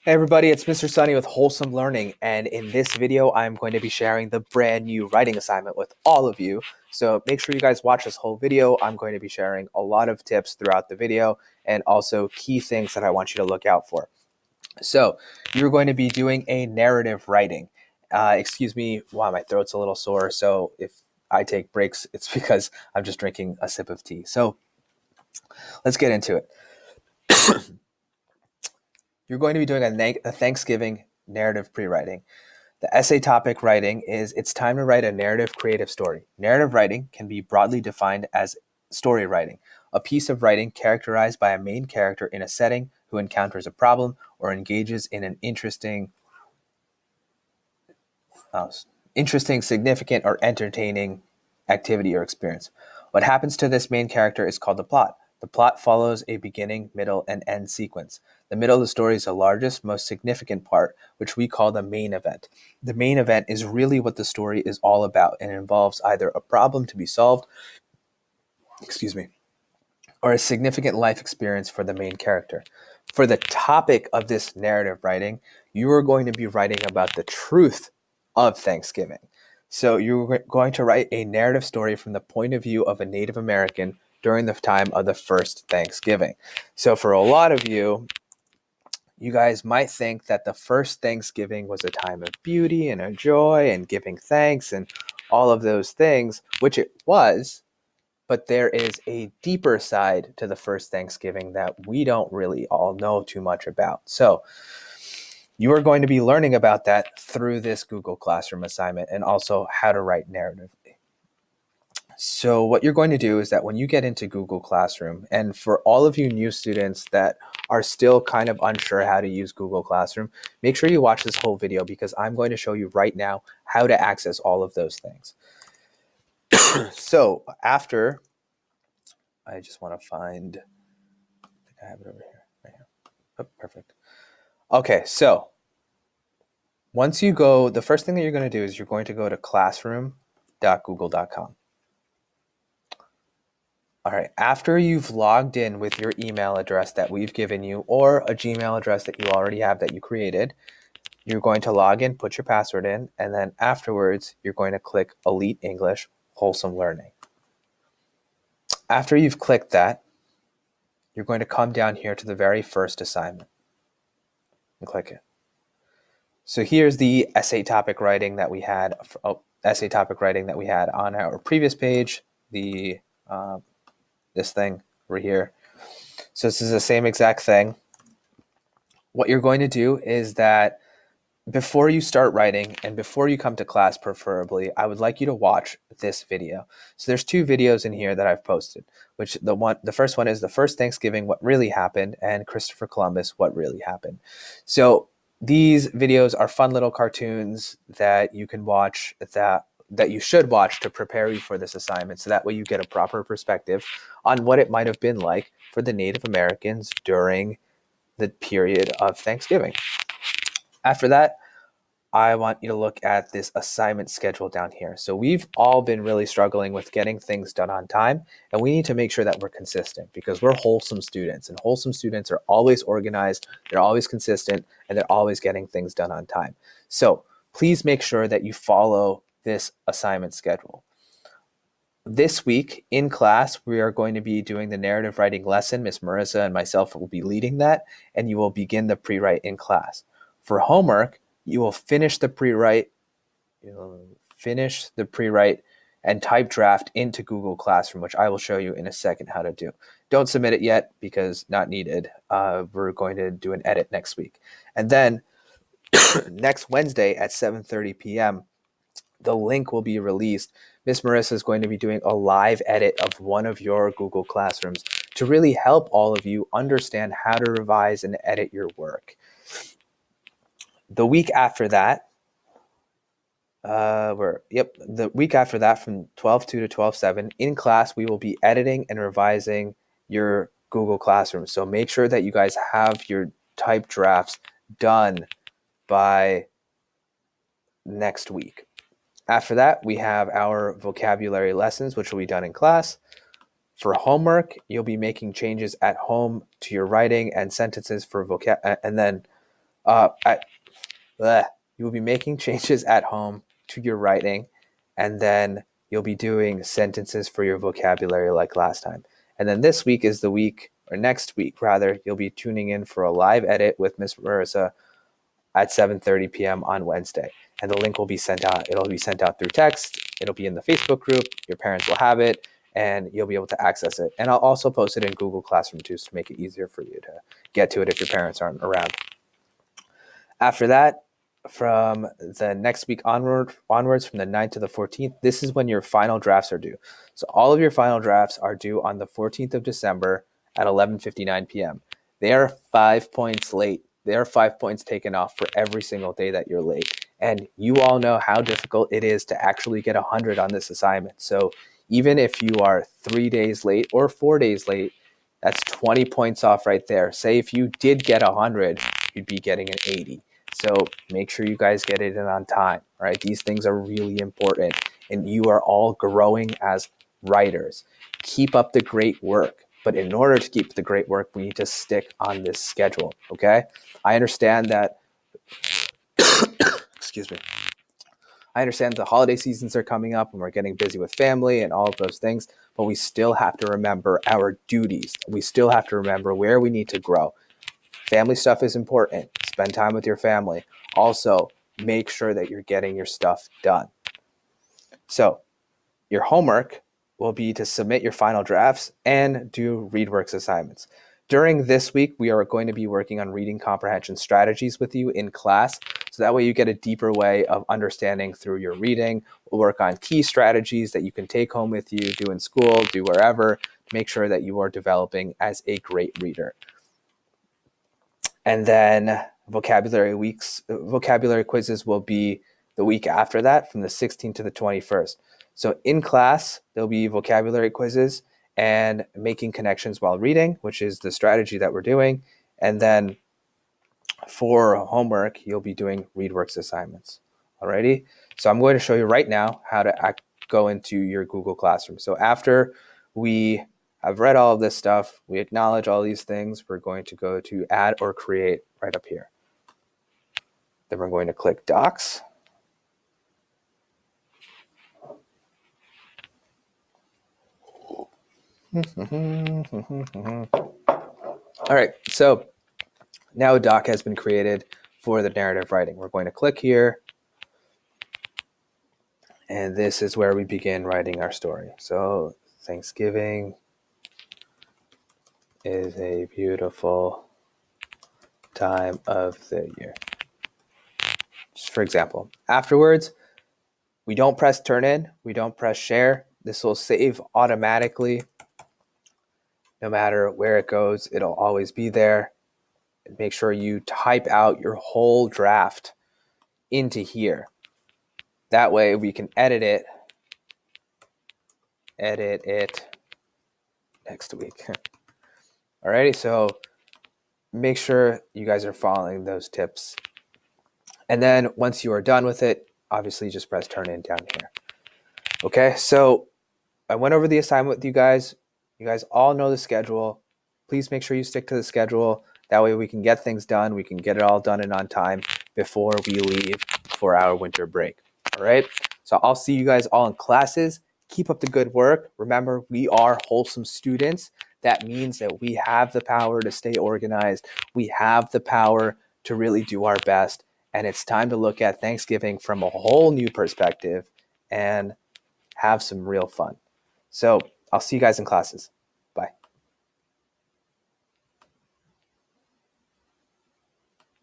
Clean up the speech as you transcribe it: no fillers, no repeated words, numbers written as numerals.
Hey everybody, it's Mr. Sunny with Wholesome Learning, and in this video, I'm going to be sharing the brand new writing assignment with all of you. So make sure you guys watch this whole video. I'm going to be sharing a lot of tips throughout the video and also key things that I want you to look out for. So you're going to be doing a narrative writing. Excuse me, wow, my throat's a little sore. So if I take breaks, it's because I'm just drinking a sip of tea. So let's get into it. You're going to be doing a Thanksgiving narrative pre-writing. The essay topic writing is it's time to write a narrative creative story. Narrative writing can be broadly defined as story writing, a piece of writing characterized by a main character in a setting who encounters a problem or engages in an interesting, significant, or entertaining activity or experience. What happens to this main character is called the plot. The plot follows a beginning, middle, and end sequence. The middle of the story is the largest, most significant part, which we call the main event. The main event is really what the story is all about and involves either a problem to be solved, or a significant life experience for the main character. For the topic of this narrative writing, you are going to be writing about the truth of Thanksgiving. So you're going to write a narrative story from the point of view of a Native American during the time of the first Thanksgiving. So for a lot of you, you guys might think that the first Thanksgiving was a time of beauty and a joy and giving thanks and all of those things, which it was, but there is a deeper side to the first Thanksgiving that we don't really all know too much about. So you are going to be learning about that through this Google Classroom assignment and also how to write narratively. So what you're going to do is that when you get into Google Classroom, and for all of you new students that are still kind of unsure how to use Google Classroom, make sure you watch this whole video because I'm going to show you right now how to access all of those things. So after, I just want to find, I think I have it over here, right here. Oh, perfect. Okay, so once you go, the first thing that you're going to do is you're going to go to classroom.google.com. All right, after you've logged in with your email address that we've given you or a Gmail address that you already have that you created, you're going to log in, put your password in, and then afterwards, you're going to click Elite English Wholesome Learning. After you've clicked that, you're going to come down here to the very first assignment and click it. So here's the essay topic writing that we had. On our previous page. This thing over here. So this is the same exact thing. What you're going to do is that before you start writing and before you come to class, preferably, I would like you to watch this video. So there's two videos in here that I've posted, which the first one is the first Thanksgiving, what really happened, and Christopher Columbus, what really happened. So these videos are fun little cartoons that you can watch that you should watch to prepare you for this assignment. So that way you get a proper perspective on what it might have been like for the Native Americans during the period of Thanksgiving. After that, I want you to look at this assignment schedule down here. So we've all been really struggling with getting things done on time, and we need to make sure that we're consistent because we're wholesome students, and wholesome students are always organized, they're always consistent, and they're always getting things done on time. So please make sure that you follow this assignment schedule. This week in class, we are going to be doing the narrative writing lesson. Miss Marissa and myself will be leading that, and you will begin the pre-write in class. For homework, you will finish the pre-write and type draft into Google Classroom, which I will show you in a second how to do. Don't submit it yet because not needed. We're going to do an edit next week. And then next Wednesday at 7:30 p.m., the link will be released. Miss Marissa is going to be doing a live edit of one of your Google Classrooms to really help all of you understand how to revise and edit your work. The week after that, the week after that from 12/2 to 12/7, in class, we will be editing and revising your Google Classroom. So make sure that you guys have your type drafts done by next week. After that, we have our vocabulary lessons, which will be done in class. For homework, you'll be making changes at home to your writing and sentences for vocab, and then You will be making changes at home to your writing, and then you'll be doing sentences for your vocabulary like last time. And then this week is the week, or next week rather, you'll be tuning in for a live edit with Miss Marissa at 7:30 p.m. on Wednesday. And the link will be sent out. It'll be sent out through text. It'll be in the Facebook group. Your parents will have it, and you'll be able to access it. And I'll also post it in Google Classroom too, to make it easier for you to get to it if your parents aren't around. After that, from the next week onwards, from the 9th to the 14th, this is when your final drafts are due. So all of your final drafts are due on the 14th of December at 11:59 p.m. They are 5 points late. They are 5 points taken off for every single day that you're late. And you all know how difficult it is to actually get 100 on this assignment. So even if you are 3 days late or 4 days late, that's 20 points off right there. Say if you did get 100, you'd be getting an 80. So make sure you guys get it in on time, right? These things are really important, and you are all growing as writers. Keep up the great work. But in order to keep the great work, we need to stick on this schedule, okay? I understand that, excuse me. I understand the holiday seasons are coming up and we're getting busy with family and all of those things, but we still have to remember our duties. We still have to remember where we need to grow. Family stuff is important. Spend time with your family. Also, make sure that you're getting your stuff done. So, your homework will be to submit your final drafts and do ReadWorks assignments. During this week, we are going to be working on reading comprehension strategies with you in class. So that way you get a deeper way of understanding through your reading. We'll work on key strategies that you can take home with you, do in school, do wherever, to make sure that you are developing as a great reader. And then vocabulary quizzes will be the week after that, from the 16th to the 21st. So in class, there'll be vocabulary quizzes and making connections while reading, which is the strategy that we're doing. And then for homework, you'll be doing ReadWorks assignments. Alrighty? So I'm going to show you right now how to go into your Google Classroom. So after we have read all of this stuff, we acknowledge all these things, we're going to go to add or create right up here. Then we're going to click Docs. All right, so now a doc has been created for the narrative writing. We're going to click here, and this is where we begin writing our story. So Thanksgiving is a beautiful time of the year. Just for example, afterwards, we don't press turn in, we don't press share. This will save automatically. No matter where it goes, it'll always be there. And make sure you type out your whole draft into here. That way we can edit it next week. Alrighty, so make sure you guys are following those tips. And then once you are done with it, obviously just press turn in down here. Okay, so I went over the assignment with you guys. You guys all know the schedule. Please make sure you stick to the schedule. That way we can get things done. We can get it all done and on time before we leave for our winter break. All right, so I'll see you guys all in classes. Keep up the good work. Remember, we are wholesome students. That means that we have the power to stay organized. We have the power to really do our best. And it's time to look at Thanksgiving from a whole new perspective and have some real fun. So I'll see you guys in classes.